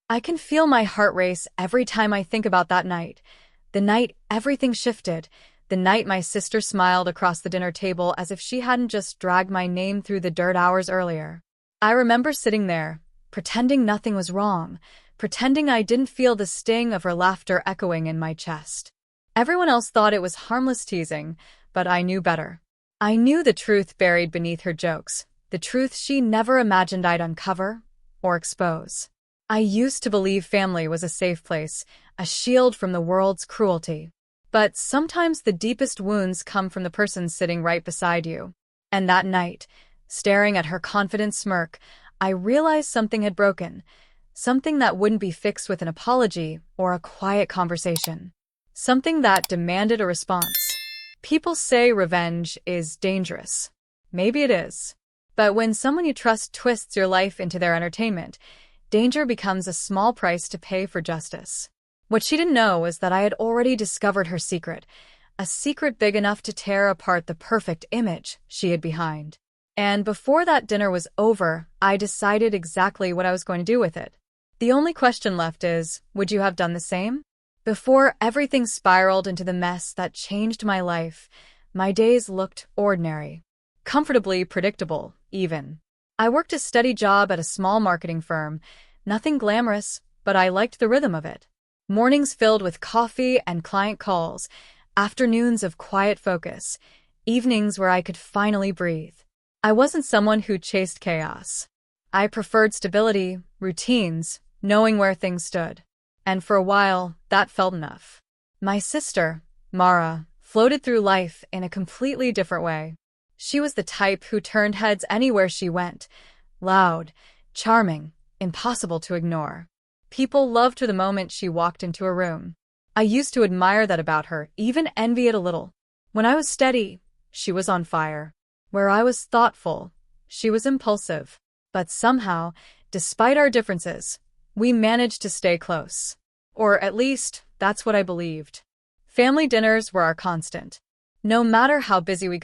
I can feel my heart race every time I think about that night. The night everything shifted. The night my sister smiled across the dinner table as if she hadn't just dragged my name through the dirt hours earlier. I remember sitting there, pretending nothing was wrong, pretending I didn't feel the sting of her laughter echoing in my chest. Everyone else thought it was harmless teasing, but I knew better. I knew the truth buried beneath her jokes, the truth she never imagined I'd uncover or expose. I used to believe family was a safe place, a shield from the world's cruelty. But sometimes the deepest wounds come from the person sitting right beside you. And that night, staring at her confident smirk, I realized something had broken, something that wouldn't be fixed with an apology or a quiet conversation, something that demanded a response. People say revenge is dangerous. Maybe it is. But when someone you trust twists your life into their entertainment, danger becomes a small price to pay for justice. What she didn't know was that I had already discovered her secret, a secret big enough to tear apart the perfect image she hid behind. And before that dinner was over, I decided exactly what I was going to do with it. The only question left is, would you have done the same? Before everything spiraled into the mess that changed my life, my days looked ordinary. Comfortably predictable, even. I worked a steady job at a small marketing firm. Nothing glamorous, but I liked the rhythm of it. Mornings filled with coffee and client calls, afternoons of quiet focus, evenings where I could finally breathe. I wasn't someone who chased chaos. I preferred stability, routines, knowing where things stood. And for a while, that felt enough. My sister, Mara, floated through life in a completely different way. She was the type who turned heads anywhere she went. Loud, charming, impossible to ignore. People loved her the moment she walked into a room. I used to admire that about her, even envy it a little. When I was steady, she was on fire. Where I was thoughtful, she was impulsive. But somehow, despite our differences, we managed to stay close. Or at least, that's what I believed. Family dinners were our constant. No matter how busy we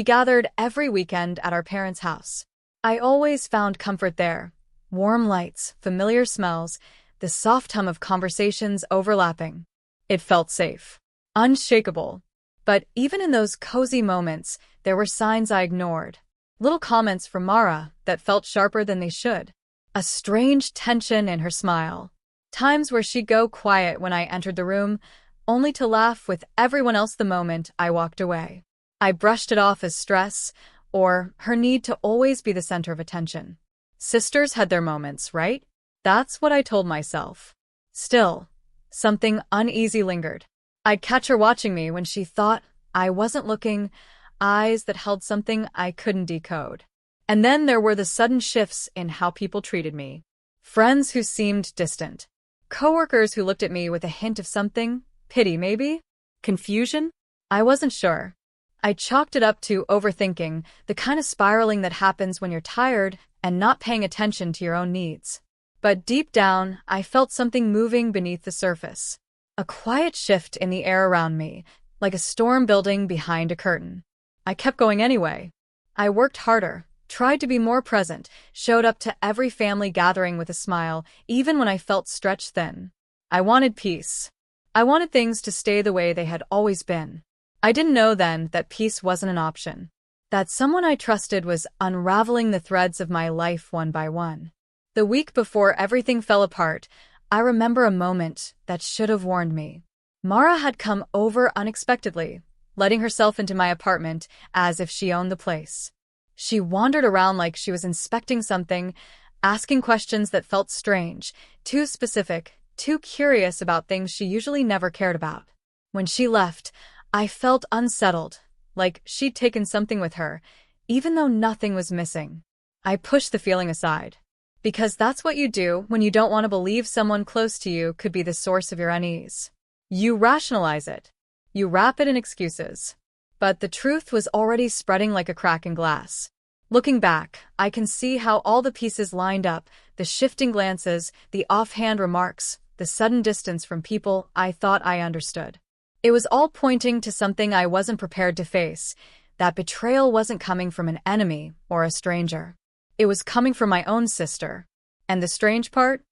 gathered every weekend at our parents' house. I always found comfort there. Warm lights, familiar smells, the soft hum of conversations overlapping. It felt safe, unshakable. But even in those cozy moments, there were signs I ignored. Little comments from Mara that felt sharper than they should. A strange tension in her smile. Times where she'd go quiet when I entered the room, only to laugh with everyone else the moment I walked away. I brushed it off as stress, or her need to always be the center of attention. Sisters had their moments, right? That's what I told myself. Still, something uneasy lingered. I'd catch her watching me when she thought I wasn't looking, eyes that held something I couldn't decode. And then there were the sudden shifts in how people treated me. Friends who seemed distant. Coworkers who looked at me with a hint of something, pity maybe? Confusion? I wasn't sure. I chalked it up to overthinking, the kind of spiraling that happens when you're tired and not paying attention to your own needs. But deep down, I felt something moving beneath the surface. A quiet shift in the air around me, like a storm building behind a curtain. I kept going anyway. I worked harder, tried to be more present, showed up to every family gathering with a smile, even when I felt stretched thin. I wanted peace. I wanted things to stay the way they had always been. I didn't know then that peace wasn't an option. That someone I trusted was unraveling the threads of my life one by one. The week before everything fell apart, I remember a moment that should have warned me. Mara had come over unexpectedly, letting herself into my apartment as if she owned the place. She wandered around like she was inspecting something, asking questions that felt strange, too specific, too curious about things she usually never cared about. When she left, I felt unsettled, like she'd taken something with her, even though nothing was missing. I pushed the feeling aside. Because that's what you do when you don't want to believe someone close to you could be the source of your unease. You rationalize it. You wrap it in excuses. But the truth was already spreading like a crack in glass. Looking back, I can see how all the pieces lined up, the shifting glances, the offhand remarks, the sudden distance from people I thought I understood. It was all pointing to something I wasn't prepared to face. That betrayal wasn't coming from an enemy or a stranger. It was coming from my own sister. And the strange part?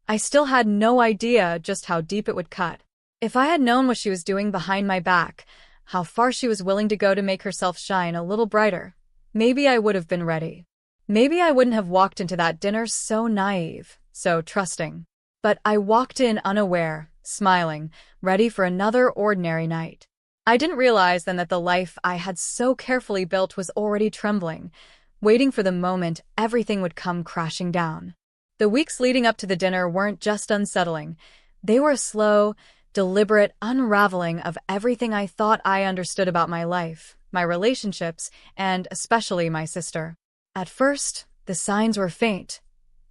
I still had no idea just how deep it would cut. If I had known what she was doing behind my back, how far she was willing to go to make herself shine a little brighter, maybe I would have been ready. Maybe I wouldn't have walked into that dinner so naive, so trusting. But I walked in unaware, smiling, ready for another ordinary night. I didn't realize then that the life I had so carefully built was already trembling, waiting for the moment everything would come crashing down. The weeks leading up to the dinner weren't just unsettling. They were a slow, deliberate unraveling of everything I thought I understood about my life, my relationships, and especially my sister. At first, the signs were faint.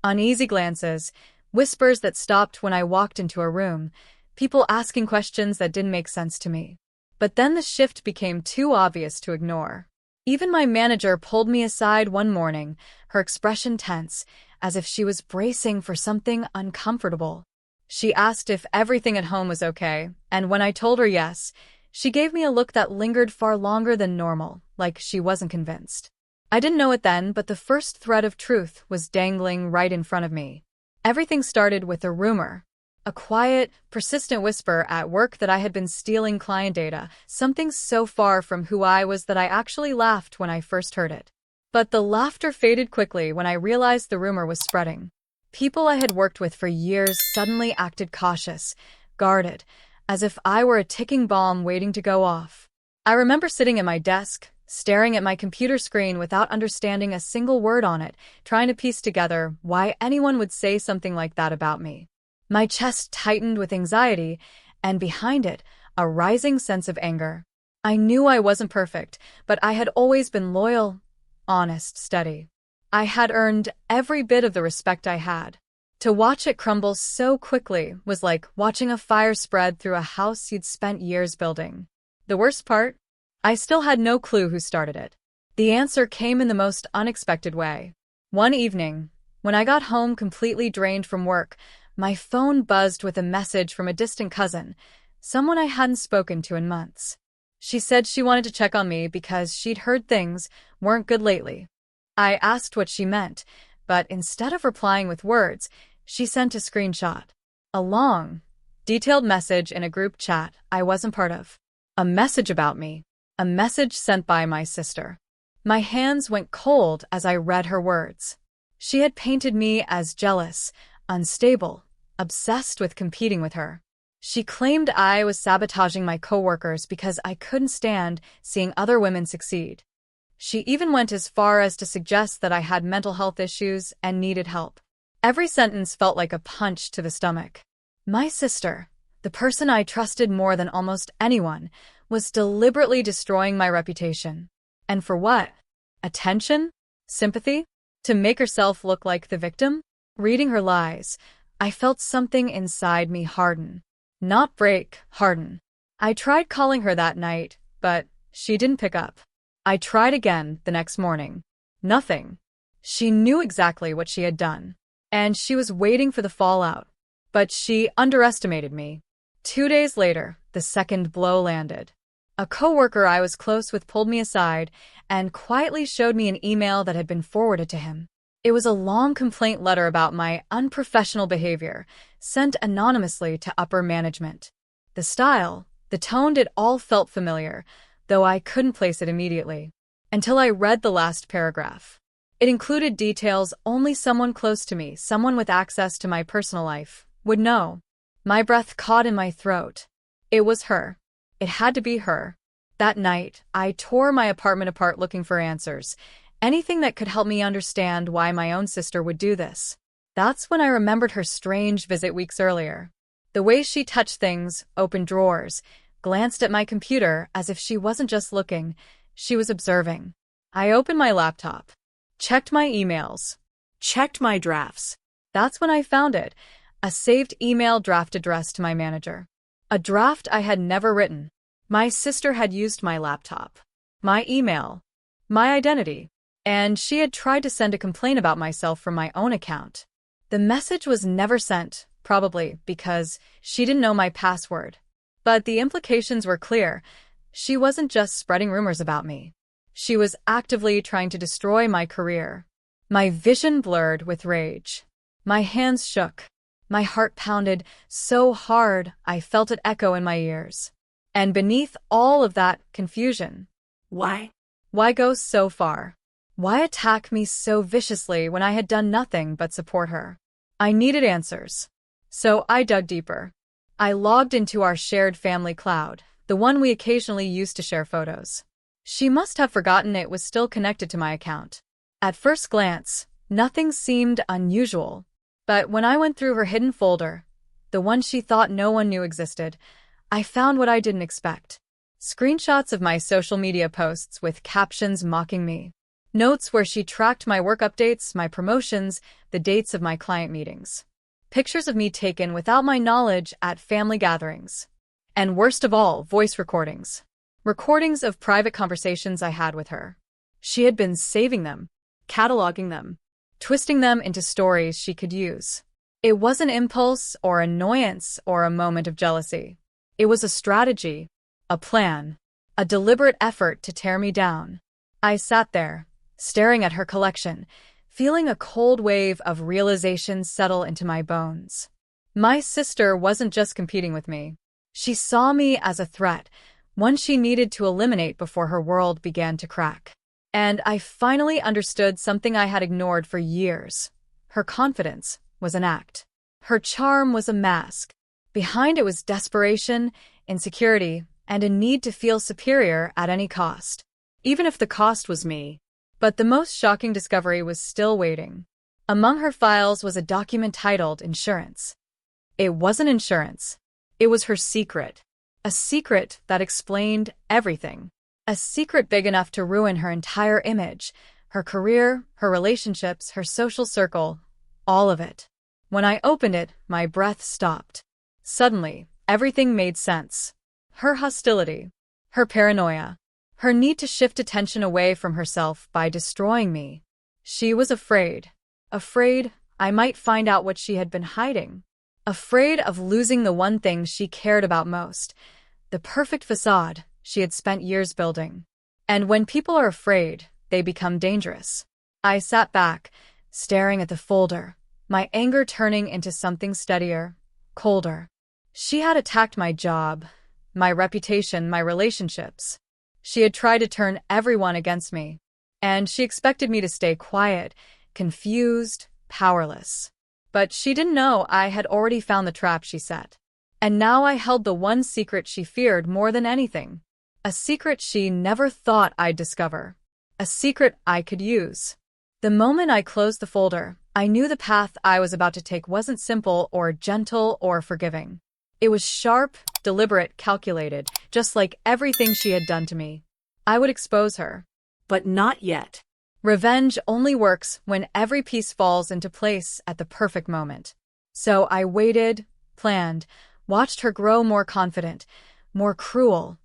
Uneasy glances, whispers that stopped when I walked into a room, people asking questions that didn't make sense to me. But then the shift became too obvious to ignore. Even my manager pulled me aside one morning, her expression tense, as if she was bracing for something uncomfortable. She asked if everything at home was okay, and when I told her yes, she gave me a look that lingered far longer than normal, like she wasn't convinced. I didn't know it then, but the first thread of truth was dangling right in front of me. Everything started with a rumor. A quiet, persistent whisper at work that I had been stealing client data, something so far from who I was that I actually laughed when I first heard it. But the laughter faded quickly when I realized the rumor was spreading. People I had worked with for years suddenly acted cautious, guarded, as if I were a ticking bomb waiting to go off. I remember sitting at my desk, staring at my computer screen without understanding a single word on it, trying to piece together why anyone would say something like that about me. My chest tightened with anxiety, and behind it, a rising sense of anger. I knew I wasn't perfect, but I had always been loyal, honest, steady. I had earned every bit of the respect I had. To watch it crumble so quickly was like watching a fire spread through a house you'd spent years building. The worst part? I still had no clue who started it. The answer came in the most unexpected way. One evening, when I got home completely drained from work, my phone buzzed with a message from a distant cousin, someone I hadn't spoken to in months. She said she wanted to check on me because she'd heard things weren't good lately. I asked what she meant, but instead of replying with words, she sent a screenshot. A long, detailed message in a group chat I wasn't part of. A message about me. A message sent by my sister. My hands went cold as I read her words. She had painted me as jealous, unstable, obsessed with competing with her. She claimed I was sabotaging my coworkers because I couldn't stand seeing other women succeed. She even went as far as to suggest that I had mental health issues and needed help. Every sentence felt like a punch to the stomach. My sister, the person I trusted more than almost anyone, was deliberately destroying my reputation. And for what? Attention? Sympathy? To make herself look like the victim? Reading her lies, I felt something inside me harden. Not break, harden. I tried calling her that night, but she didn't pick up. I tried again the next morning. Nothing. She knew exactly what she had done, and she was waiting for the fallout. But she underestimated me. 2 days later, the second blow landed. A coworker I was close with pulled me aside and quietly showed me an email that had been forwarded to him. It was a long complaint letter about my unprofessional behavior, sent anonymously to upper management. The style, the tone, it all felt familiar, though I couldn't place it immediately. Until I read the last paragraph. It included details only someone close to me, someone with access to my personal life, would know. My breath caught in my throat. It was her. It had to be her. That night, I tore my apartment apart looking for answers. Anything that could help me understand why my own sister would do this. That's when I remembered her strange visit weeks earlier. The way she touched things, opened drawers, glanced at my computer as if she wasn't just looking, she was observing. I opened my laptop, checked my emails, checked my drafts. That's when I found it, a saved email draft addressed to my manager. A draft I had never written. My sister had used my laptop, my email, my identity. And she had tried to send a complaint about myself from my own account. The message was never sent, probably because she didn't know my password. But the implications were clear. She wasn't just spreading rumors about me. She was actively trying to destroy my career. My vision blurred with rage. My hands shook. My heart pounded so hard I felt it echo in my ears. And beneath all of that, confusion. Why? Why go so far? Why attack me so viciously when I had done nothing but support her? I needed answers. So I dug deeper. I logged into our shared family cloud, the one we occasionally used to share photos. She must have forgotten it was still connected to my account. At first glance, nothing seemed unusual. But when I went through her hidden folder, the one she thought no one knew existed, I found what I didn't expect. Screenshots of my social media posts with captions mocking me. Notes where she tracked my work updates, my promotions, the dates of my client meetings. Pictures of me taken without my knowledge at family gatherings. And worst of all, voice recordings. Recordings of private conversations I had with her. She had been saving them, cataloging them, twisting them into stories she could use. It wasn't impulse or annoyance or a moment of jealousy. It was a strategy, a plan, a deliberate effort to tear me down. I sat there, staring at her collection, feeling a cold wave of realization settle into my bones. My sister wasn't just competing with me. She saw me as a threat, one she needed to eliminate before her world began to crack. And I finally understood something I had ignored for years. Her confidence was an act. Her charm was a mask. Behind it was desperation, insecurity, and a need to feel superior at any cost. Even if the cost was me. But the most shocking discovery was still waiting. Among her files was a document titled Insurance. It wasn't insurance. It was her secret. A secret that explained everything. A secret big enough to ruin her entire image, her career, her relationships, her social circle, all of it. When I opened it, my breath stopped. Suddenly, everything made sense. Her hostility, her paranoia, her need to shift attention away from herself by destroying me. She was afraid. Afraid I might find out what she had been hiding. Afraid of losing the one thing she cared about most, the perfect facade she had spent years building. And when people are afraid, they become dangerous. I sat back, staring at the folder, my anger turning into something steadier, colder. She had attacked my job, my reputation, my relationships. She had tried to turn everyone against me. And she expected me to stay quiet, confused, powerless. But she didn't know I had already found the trap she set. And now I held the one secret she feared more than anything. A secret she never thought I'd discover. A secret I could use. The moment I closed the folder, I knew the path I was about to take wasn't simple or gentle or forgiving. It was sharp, deliberate, calculated, just like everything she had done to me. I would expose her. But not yet. Revenge only works when every piece falls into place at the perfect moment. So I waited, planned, watched her grow more confident, more cruel,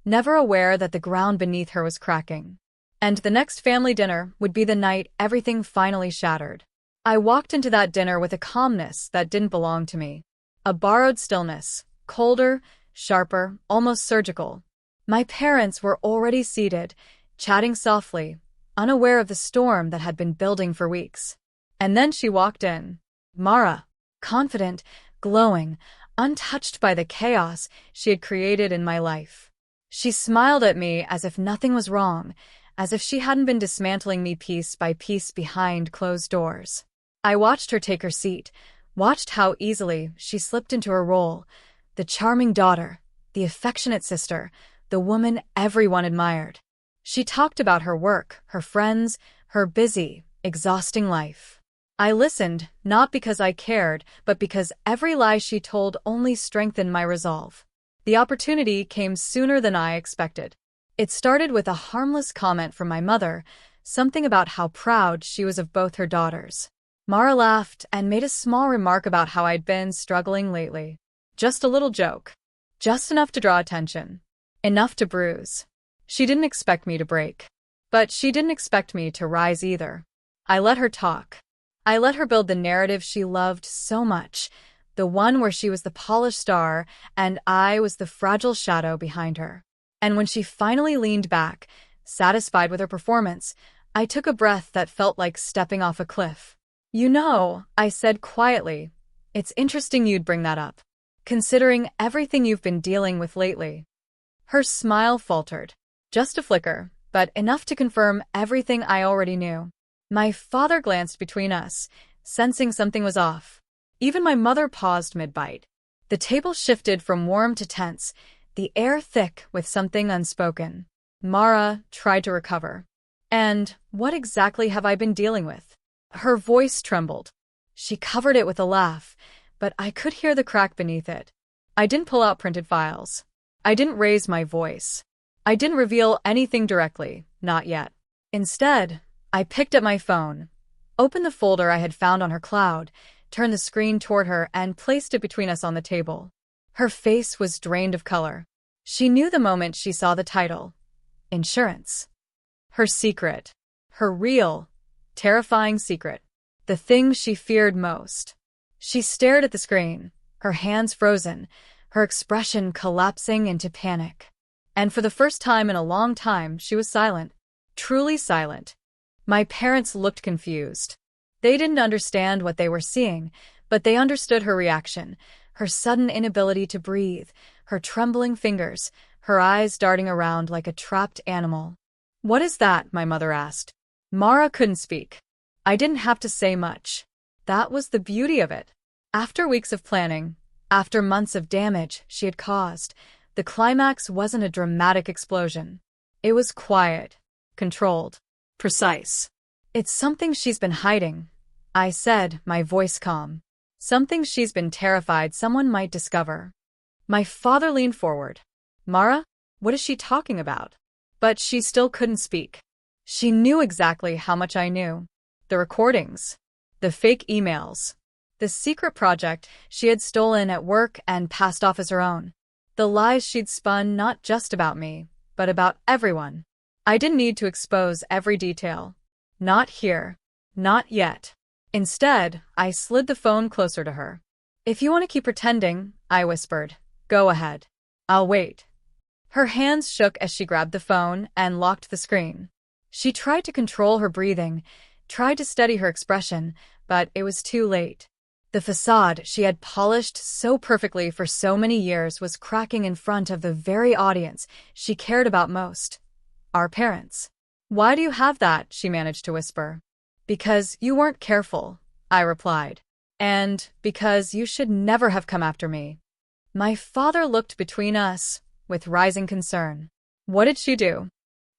never aware that the ground beneath her was cracking. And the next family dinner would be the night everything finally shattered. I walked into that dinner with a calmness that didn't belong to me. A borrowed stillness, colder, sharper, almost surgical. My parents were already seated, chatting softly, unaware of the storm that had been building for weeks. And then she walked in. Mara, confident, glowing, untouched by the chaos she had created in my life. She smiled at me as if nothing was wrong, as if she hadn't been dismantling me piece by piece behind closed doors. I watched her take her seat, watched how easily she slipped into her role, the charming daughter, the affectionate sister, the woman everyone admired. She talked about her work, her friends, her busy, exhausting life. I listened, not because I cared, but because every lie she told only strengthened my resolve. The opportunity came sooner than I expected. It started with a harmless comment from my mother, something about how proud she was of both her daughters. Mara laughed and made a small remark about how I'd been struggling lately. Just a little joke. Just enough to draw attention. Enough to bruise. She didn't expect me to break. But she didn't expect me to rise either. I let her talk. I let her build the narrative she loved so much, the one where she was the polished star and I was the fragile shadow behind her. And when she finally leaned back, satisfied with her performance, I took a breath that felt like stepping off a cliff. You know, I said quietly, It's interesting you'd bring that up, considering everything you've been dealing with lately. Her smile faltered. Just a flicker, but enough to confirm everything I already knew. My father glanced between us, sensing something was off. Even my mother paused mid-bite. The table shifted from warm to tense, the air thick with something unspoken. Mara tried to recover. And what exactly have I been dealing with? Her voice trembled. She covered it with a laugh, but I could hear the crack beneath it. I didn't pull out printed files. I didn't raise my voice. I didn't reveal anything directly, not yet. Instead, I picked up my phone, opened the folder I had found on her cloud, turned the screen toward her, and placed it between us on the table. Her face was drained of color. She knew the moment she saw the title. Insurance. Her secret. Her real, terrifying secret. The thing she feared most. She stared at the screen, her hands frozen, her expression collapsing into panic. And for the first time in a long time, she was silent. Truly silent. My parents looked confused. They didn't understand what they were seeing, but they understood her reaction, her sudden inability to breathe, her trembling fingers, her eyes darting around like a trapped animal. "What is that?" my mother asked. Mara couldn't speak. I didn't have to say much. That was the beauty of it. After weeks of planning, after months of damage she had caused, the climax wasn't a dramatic explosion. It was quiet, controlled, precise. "It's something she's been hiding," I said, my voice calm. "Something she's been terrified someone might discover." My father leaned forward. "Mara, what is she talking about?" But she still couldn't speak. She knew exactly how much I knew. The recordings, the fake emails, the secret project she had stolen at work and passed off as her own. The lies she'd spun not just about me, but about everyone. I didn't need to expose every detail. Not here. Not yet. Instead, I slid the phone closer to her. "If you want to keep pretending," I whispered, "go ahead. I'll wait." Her hands shook as she grabbed the phone and locked the screen. She tried to control her breathing, tried to steady her expression, but it was too late. The facade she had polished so perfectly for so many years was cracking in front of the very audience she cared about most. Our parents. "Why do you have that?" she managed to whisper. "Because you weren't careful," I replied. "And because you should never have come after me." My father looked between us with rising concern. What did she do?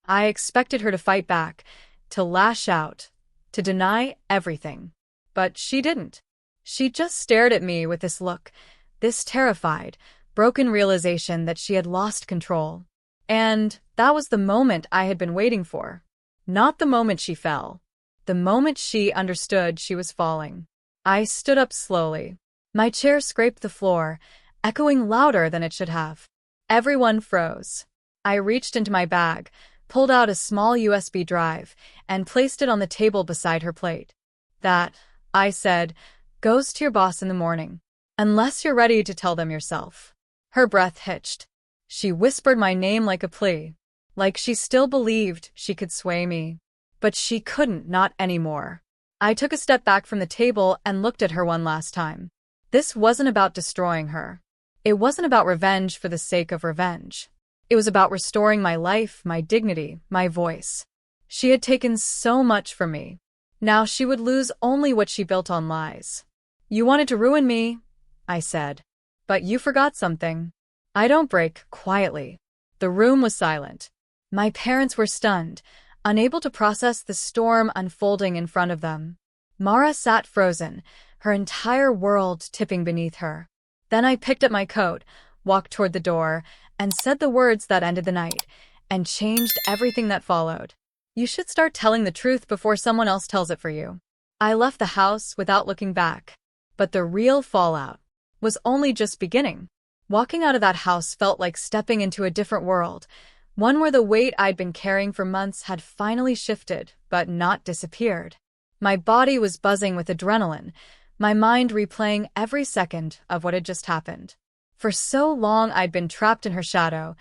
I expected her to fight back, to lash out, to deny everything. But she didn't. She just stared at me with this look, this terrified, broken realization that she had lost control. And that was the moment I had been waiting for. Not the moment she fell. The moment she understood she was falling. I stood up slowly. My chair scraped the floor, echoing louder than it should have. Everyone froze. I reached into my bag, pulled out a small USB drive, and placed it on the table beside her plate. "That," I said, "goes to your boss in the morning. Unless you're ready to tell them yourself." Her breath hitched. She whispered my name like a plea, like she still believed she could sway me. But she couldn't, not anymore. I took a step back from the table and looked at her one last time. This wasn't about destroying her. It wasn't about revenge for the sake of revenge. It was about restoring my life, my dignity, my voice. She had taken so much from me. Now she would lose only what she built on lies. "You wanted to ruin me," I said. "But you forgot something." I don't break quietly. The room was silent. My parents were stunned, unable to process the storm unfolding in front of them. Mara sat frozen, her entire world tipping beneath her. Then I picked up my coat, walked toward the door, and said the words that ended the night, and changed everything that followed. "You should start telling the truth before someone else tells it for you." I left the house without looking back. But the real fallout was only just beginning. Walking out of that house felt like stepping into a different world, one where the weight I'd been carrying for months had finally shifted, but not disappeared. My body was buzzing with adrenaline, my mind replaying every second of what had just happened. For so long I'd been trapped in her shadow,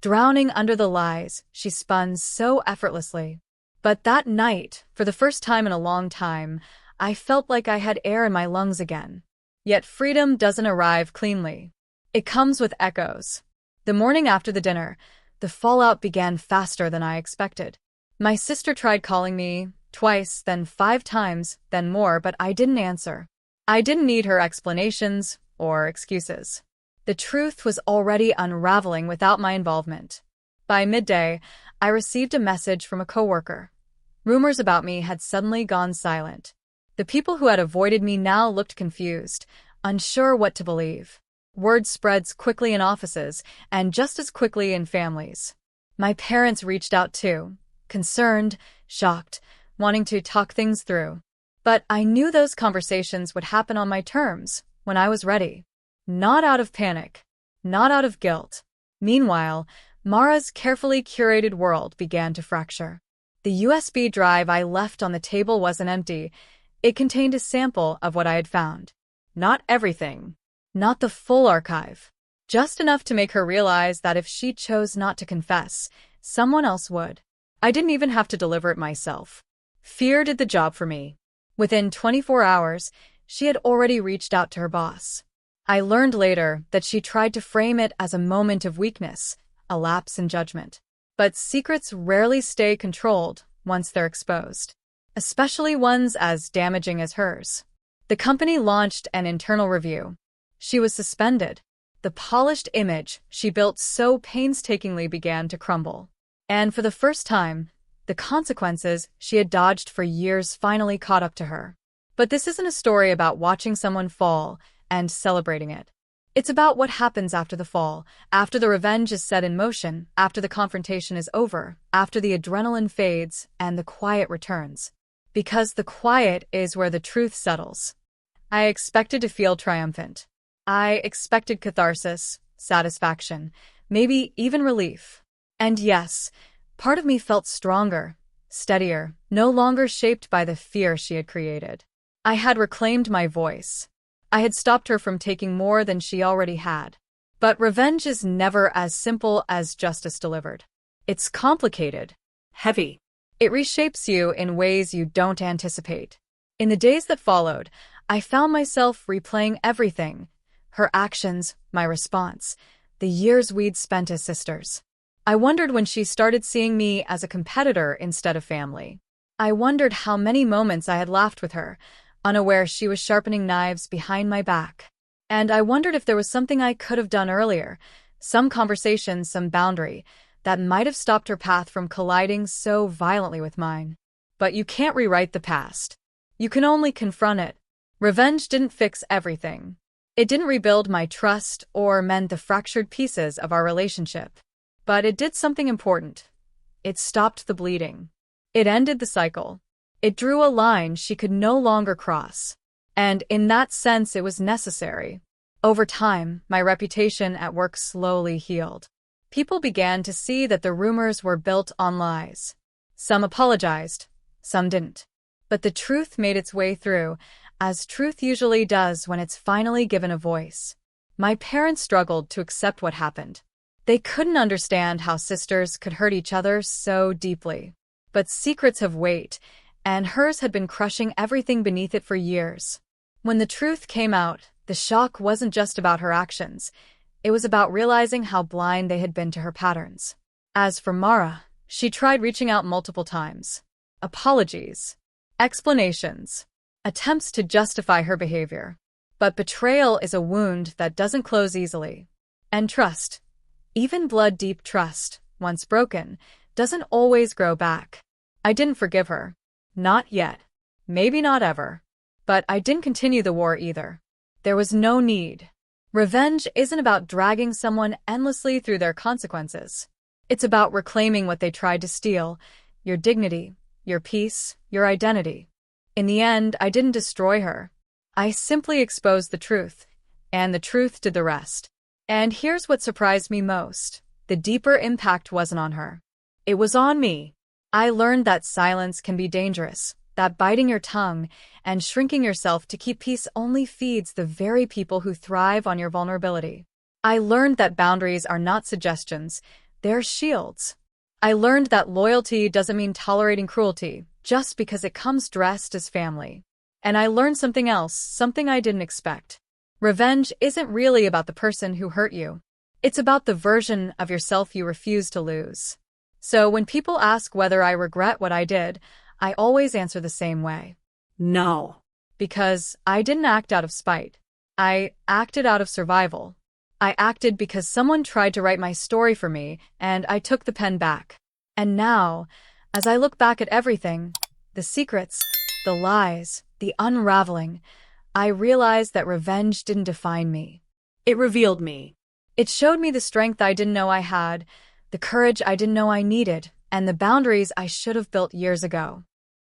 drowning under the lies she spun so effortlessly. But that night, for the first time in a long time, I felt like I had air in my lungs again. Yet freedom doesn't arrive cleanly. It comes with echoes. The morning after the dinner, the fallout began faster than I expected. My sister tried calling me twice, then 5 times, then more, but I didn't answer. I didn't need her explanations or excuses. The truth was already unraveling without my involvement. By midday, I received a message from a coworker. Rumors about me had suddenly gone silent. The people who had avoided me now looked confused, unsure what to believe. Word spreads quickly in offices, and just as quickly in families. My parents reached out too, concerned, shocked, wanting to talk things through. But I knew those conversations would happen on my terms, when I was ready. Not out of panic, not out of guilt. Meanwhile, Mara's carefully curated world began to fracture. The USB drive I left on the table wasn't empty. It contained a sample of what I had found. Not everything. Not the full archive. Just enough to make her realize that if she chose not to confess, someone else would. I didn't even have to deliver it myself. Fear did the job for me. Within 24 hours, she had already reached out to her boss. I learned later that she tried to frame it as a moment of weakness, a lapse in judgment. But secrets rarely stay controlled once they're exposed, especially ones as damaging as hers. The company launched an internal review. She was suspended. The polished image she built so painstakingly began to crumble. And for the first time, the consequences she had dodged for years finally caught up to her. But this isn't a story about watching someone fall and celebrating it. It's about what happens after the fall, after the revenge is set in motion, after the confrontation is over, after the adrenaline fades and the quiet returns. Because the quiet is where the truth settles. I expected to feel triumphant. I expected catharsis, satisfaction, maybe even relief. And yes, part of me felt stronger, steadier, no longer shaped by the fear she had created. I had reclaimed my voice. I had stopped her from taking more than she already had. But revenge is never as simple as justice delivered. It's complicated, Heavy. it reshapes you in ways you don't anticipate. In the days that followed, I found myself replaying everything. Her actions, my response, the years we'd spent as sisters. I wondered when she started seeing me as a competitor instead of family. I wondered how many moments I had laughed with her, unaware she was sharpening knives behind my back. And I wondered if there was something I could have done earlier, some conversation, some boundary, that might have stopped her path from colliding so violently with mine. But you can't rewrite the past. You can only confront it. Revenge didn't fix everything. It didn't rebuild my trust or mend the fractured pieces of our relationship. But it did something important. It stopped the bleeding. It ended the cycle. It drew a line she could no longer cross. And in that sense, it was necessary. Over time, my reputation at work slowly healed. People began to see that the rumors were built on lies. Some apologized, some didn't. But the truth made its way through, as truth usually does when it's finally given a voice. My parents struggled to accept what happened. They couldn't understand how sisters could hurt each other so deeply. But secrets have weight, and hers had been crushing everything beneath it for years. When the truth came out, the shock wasn't just about her actions. It was about realizing how blind they had been to her patterns. As for Mara, she tried reaching out multiple times. Apologies, explanations, attempts to justify her behavior. But betrayal is a wound that doesn't close easily. And trust, even blood-deep trust, once broken, doesn't always grow back. I didn't forgive her. Not yet. Maybe not ever. But I didn't continue the war either. There was no need. Revenge isn't about dragging someone endlessly through their consequences. It's about reclaiming what they tried to steal, your dignity, your peace, your identity. In the end, I didn't destroy her. I simply exposed the truth, and the truth did the rest. And here's what surprised me most. The deeper impact wasn't on her. It was on me. I learned that silence can be dangerous, that biting your tongue and shrinking yourself to keep peace only feeds the very people who thrive on your vulnerability. I learned that boundaries are not suggestions, they're shields. I learned that loyalty doesn't mean tolerating cruelty, just because it comes dressed as family. And I learned something else, something I didn't expect. Revenge isn't really about the person who hurt you. It's about the version of yourself you refuse to lose. So when people ask whether I regret what I did, I always answer the same way. No. Because I didn't act out of spite. I acted out of survival. I acted because someone tried to write my story for me, and I took the pen back. And now, as I look back at everything, the secrets, the lies, the unraveling, I realize that revenge didn't define me. It revealed me. It showed me the strength I didn't know I had, the courage I didn't know I needed, and the boundaries I should have built years ago.